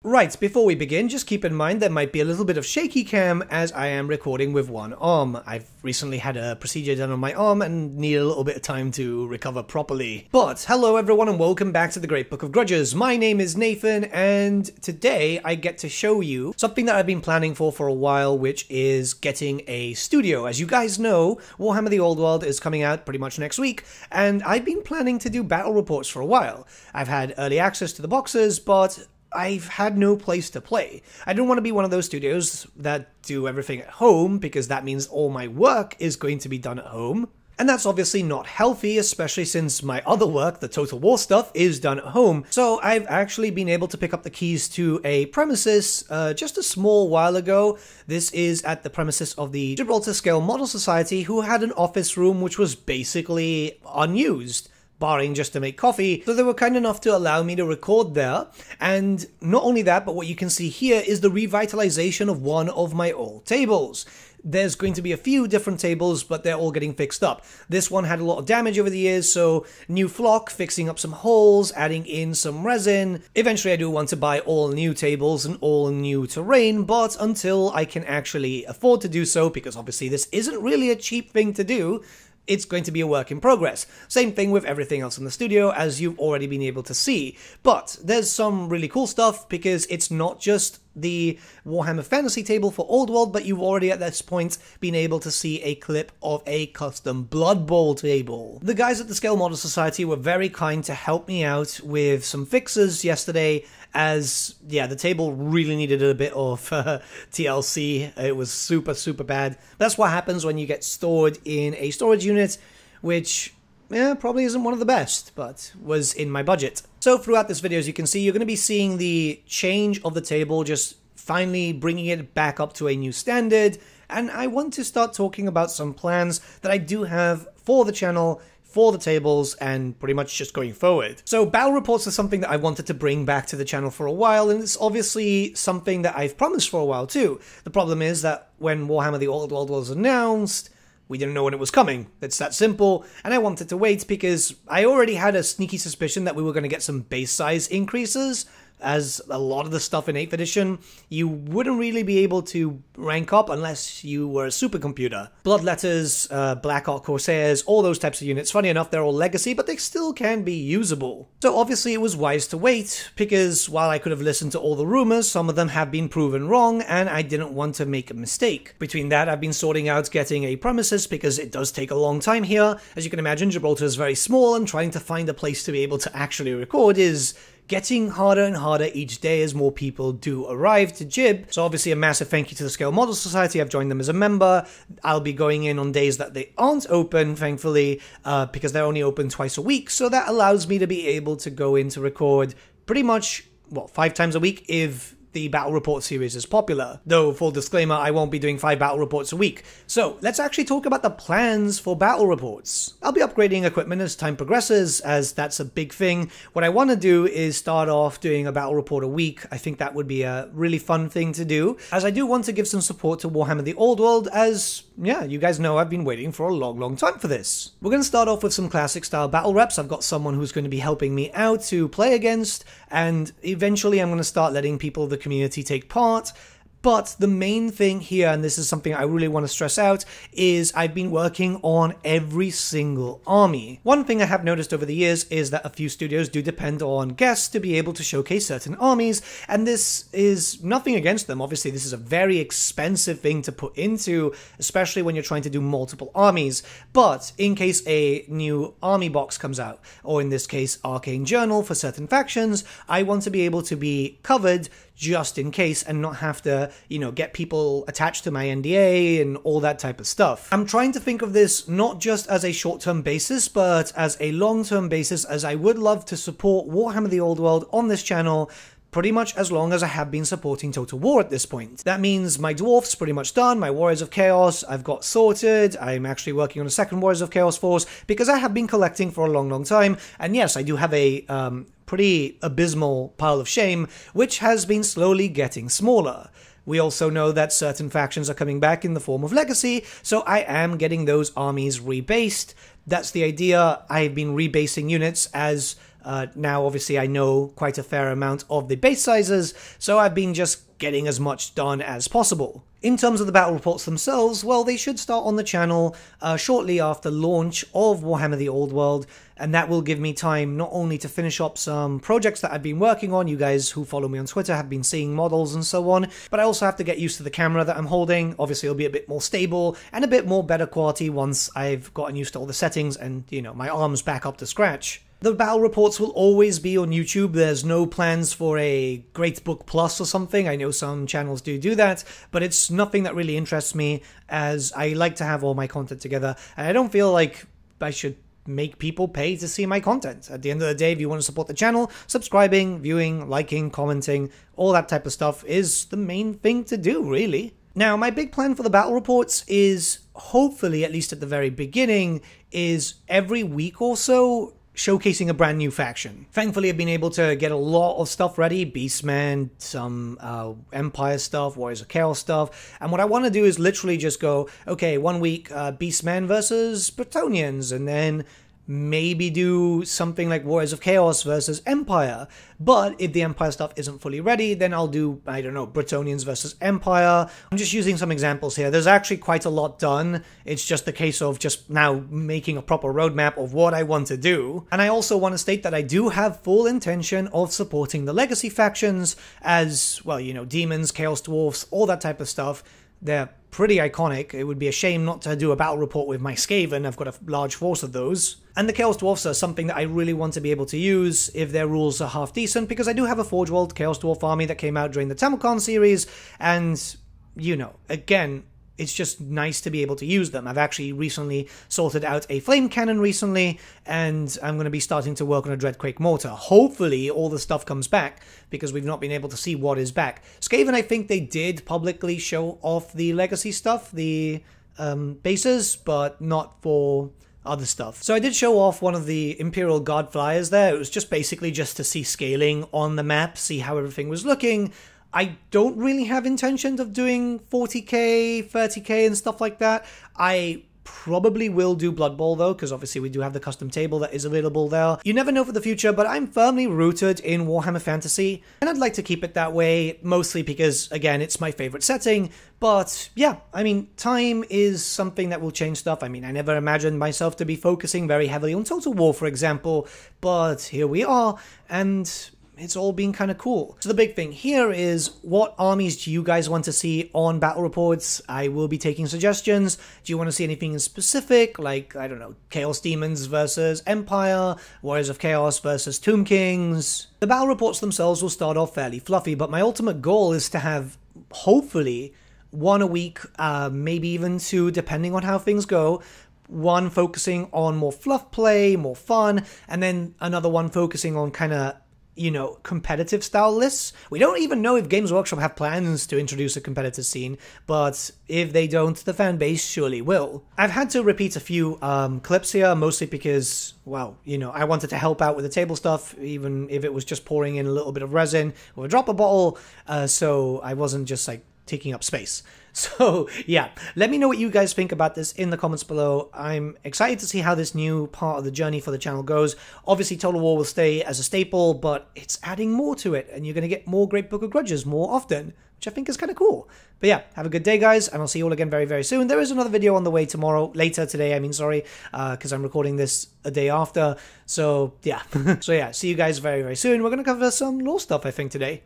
Right, before we begin, just keep in mind there might be a little bit of shaky cam as I am recording with one arm. I've recently had a procedure done on my arm and need a little bit of time to recover properly. But hello everyone and welcome back to the Great Book of Grudges. My name is Nathan and today I get to show you something that I've been planning for a while, which is getting a studio. As you guys know, Warhammer the Old World is coming out pretty much next week and I've been planning to do battle reports for a while. I've had early access to the boxes, but I've had no place to play. I don't want to be one of those studios that do everything at home, because that means all my work is going to be done at home. And that's obviously not healthy, especially since my other work, the Total War stuff, is done at home. So I've actually been able to pick up the keys to a premises just a small while ago. This is at the premises of the Gibraltar Scale Model Society, who had an office room which was basically unused, barring just to make coffee, so they were kind enough to allow me to record there. And not only that, but what you can see here is the revitalization of one of my old tables. There's going to be a few different tables, but they're all getting fixed up. This one had a lot of damage over the years, so new flock, fixing up some holes, adding in some resin. Eventually I do want to buy all new tables and all new terrain, but until I can actually afford to do so, because obviously this isn't really a cheap thing to do, it's going to be a work in progress. Same thing with everything else in the studio, as you've already been able to see. But there's some really cool stuff, because it's not just the Warhammer Fantasy table for Old World, but you've already at this point been able to see a clip of a custom Blood Bowl table. The guys at the Scale Model Society were very kind to help me out with some fixes yesterday, as, yeah, the table really needed a bit of TLC. It was super bad. That's what happens when you get stored in a storage unit, which, yeah, probably isn't one of the best, but was in my budget. So throughout this video, as you can see, you're going to be seeing the change of the table, just finally bringing it back up to a new standard. And I want to start talking about some plans that I do have for the channel, for the tables, and pretty much just going forward. So battle reports is something that I wanted to bring back to the channel for a while, and it's obviously something that I've promised for a while too. The problem is that when Warhammer the Old World was announced, we didn't know when it was coming. It's that simple, and I wanted to wait because I already had a sneaky suspicion that we were going to get some base size increases, as a lot of the stuff in 8th edition, you wouldn't really be able to rank up unless you were a supercomputer. Bloodletters, Black Ark Corsairs, all those types of units, funny enough, they're all legacy, but they still can be usable. So obviously it was wise to wait, because while I could have listened to all the rumors, some of them have been proven wrong, and I didn't want to make a mistake. Between that, I've been sorting out getting a premises, because it does take a long time here. As you can imagine, Gibraltar is very small, and trying to find a place to be able to actually record is getting harder and harder each day as more people do arrive to Gib. So obviously a massive thank you to the Scale Model Society. I've joined them as a member. I'll be going in on days that they aren't open, thankfully, because they're only open twice a week. So that allows me to be able to go in to record pretty much, well, 5 times a week if the Battle Report series is popular. Though, full disclaimer, I won't be doing 5 Battle Reports a week. So, let's actually talk about the plans for Battle Reports. I'll be upgrading equipment as time progresses, as that's a big thing. What I want to do is start off doing a Battle Report a week. I think that would be a really fun thing to do, as I do want to give some support to Warhammer the Old World, as, yeah, you guys know I've been waiting for a long time for this. We're going to start off with some classic style battle reps. I've got someone who's going to be helping me out to play against, and eventually I'm going to start letting people of the community take part. But the main thing here, and this is something I really want to stress out, is I've been working on every single army. One thing I have noticed over the years is that a few studios do depend on guests to be able to showcase certain armies, and this is nothing against them. Obviously, this is a very expensive thing to put into, especially when you're trying to do multiple armies. But in case a new army box comes out, or in this case, Arcane Journal for certain factions, I want to be able to be covered just in case and not have to, you know, get people attached to my NDA and all that type of stuff. I'm trying to think of this not just as a short-term basis, but as a long-term basis, as I would love to support Warhammer the Old World on this channel pretty much as long as I have been supporting Total War at this point. That means my Dwarf's pretty much done, my Warriors of Chaos I've got sorted, I'm actually working on a second Warriors of Chaos force, because I have been collecting for a long time, and yes, I do have a pretty abysmal pile of shame, which has been slowly getting smaller. We also know that certain factions are coming back in the form of Legacy, so I am getting those armies rebased. That's the idea. I've been rebasing units as Now, obviously, I know quite a fair amount of the base sizes, so I've been just getting as much done as possible. In terms of the battle reports themselves, well, they should start on the channel shortly after launch of Warhammer the Old World, and that will give me time not only to finish up some projects that I've been working on. You guys who follow me on Twitter have been seeing models and so on, but I also have to get used to the camera that I'm holding. Obviously, it'll be a bit more stable and a bit more better quality once I've gotten used to all the settings and, you know, my arm's back up to scratch. The battle reports will always be on YouTube. There's no plans for a Gradebook Plus or something. I know some channels do that, but it's nothing that really interests me, as I like to have all my content together, and I don't feel like I should make people pay to see my content. At the end of the day, if you want to support the channel, subscribing, viewing, liking, commenting, all that type of stuff is the main thing to do, really. Now, my big plan for the battle reports is, hopefully, at least at the very beginning, is every week or so showcasing a brand new faction. Thankfully, I've been able to get a lot of stuff ready. Beastman, some Empire stuff, Warriors of Chaos stuff. And what I want to do is literally just go, okay, 1 week Beastman versus Bretonnians, and then maybe do something like Warriors of Chaos versus Empire. But if the Empire stuff isn't fully ready, then I'll do, I don't know, Bretonnians versus Empire. I'm just using some examples here. There's actually quite a lot done. It's just the case of just now making a proper roadmap of what I want to do. And I also want to state that I do have full intention of supporting the Legacy factions as, well, you know, Demons, Chaos Dwarfs, all that type of stuff. They're pretty iconic. It would be a shame not to do a battle report with my Skaven. I've got a large force of those. And the Chaos Dwarfs are something that I really want to be able to use if their rules are half decent, because I do have a Forge World Chaos Dwarf army that came out during the Tamilkon series, and, you know, again, it's just nice to be able to use them. I've actually recently sorted out a flame cannon recently, and I'm going to be starting to work on a Dreadquake mortar. Hopefully all the stuff comes back, because we've not been able to see what is back. Skaven, I think they did publicly show off the Legacy stuff, the bases, but not for other stuff. So I did show off one of the Imperial Guard flyers there. It was just basically just to see scaling on the map, see how everything was looking. I don't really have intention of doing 40k, 30k and stuff like that. I probably will do Blood Bowl though, because obviously we do have the custom table that is available there. You never know for the future, but I'm firmly rooted in Warhammer Fantasy, and I'd like to keep it that way, mostly because, again, it's my favorite setting. But yeah, I mean, time is something that will change stuff. I mean, I never imagined myself to be focusing very heavily on Total War, for example, but here we are, and it's all been kind of cool. So the big thing here is, what armies do you guys want to see on battle reports? I will be taking suggestions. Do you want to see anything in specific, like, I don't know, Chaos Demons versus Empire, Warriors of Chaos versus Tomb Kings? The battle reports themselves will start off fairly fluffy, but my ultimate goal is to have, hopefully, one a week, maybe even two, depending on how things go. One focusing on more fluff play, more fun, and then another one focusing on kind of, you know, competitive style lists. We don't even know if Games Workshop have plans to introduce a competitive scene, but if they don't, the fan base surely will. I've had to repeat a few clips here, mostly because, well, you know, I wanted to help out with the table stuff, even if it was just pouring in a little bit of resin or a dropper bottle, so I wasn't just, like, taking up space. So, yeah, let me know what you guys think about this in the comments below. I'm excited to see how this new part of the journey for the channel goes. Obviously, Total War will stay as a staple, but it's adding more to it, and you're going to get more Great Book of Grudges more often, which I think is kind of cool. But yeah, have a good day, guys, and I'll see you all again very, very soon. There is another video on the way later today, because I'm recording this a day after. So, yeah. So, yeah, see you guys very, very soon. We're going to cover some lore stuff, I think, today.